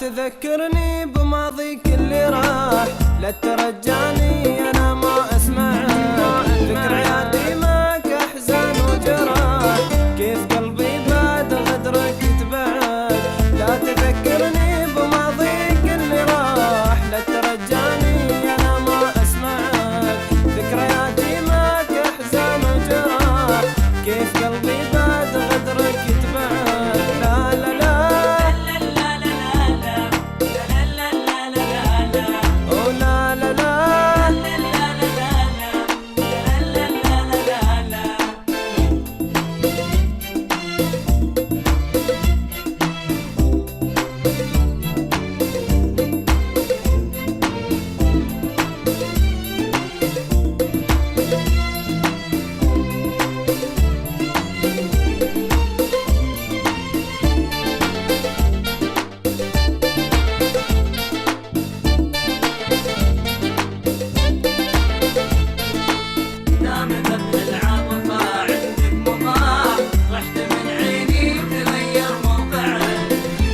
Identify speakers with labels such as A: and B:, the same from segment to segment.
A: تذكرني بماضيك اللي راح، لا ترجعني انا ما اسمعك. ذكرياتي معك احزان وجراح، كيف قلبي بعد غدرك تبعد. لا تذكرني بماضيك اللي راح، لا ترجعني انا ما اسمعك. ذكرياتي معك احزان وجراح، كيف قلبي بعد غدرك تبعد. لا لا لا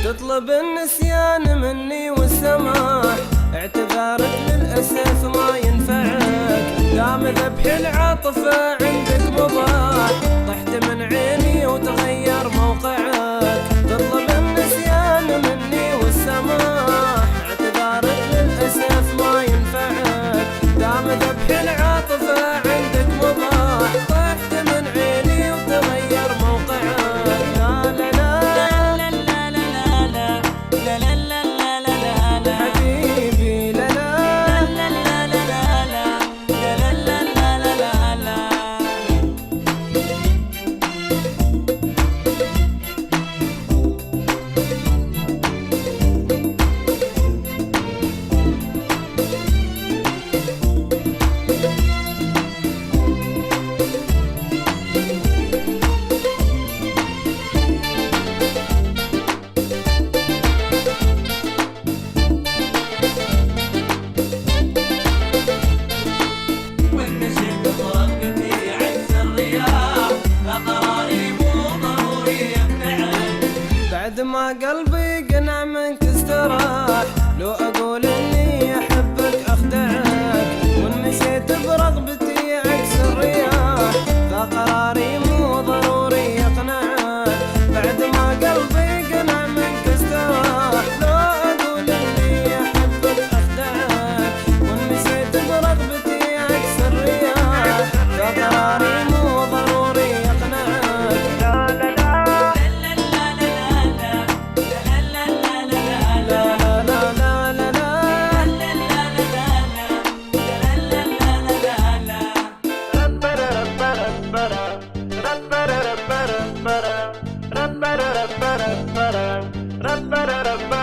A: تطلب النسيان مني والسماح، اعتذارك للأسف ما ينفعك. دام ذبح العاطفة عندك مباح، طحت من عيني وتغير موقعك. تطلب النسيان مني والسماح، اعتذارك للأسف ما ينفعك. دام ذبح العاطفة عندك مباح، طحت من عيني وتغير موقعك. لا لا لا بعد ما قلبي قنع منك استراح. لو اقول اني احبك اخدعك، وان مشيت برغبتي عكس الرياح. ذا قراري مو ضروري يقنعك. بعد ما قلبي قنع منك استراح. لو اقول اني احبك اخدعك، وان مشيت برغبتي عكس الرياح. ذا قراري مو ضروري يقنعك. لا لا لا Ba-da-da-ba-da-ba-da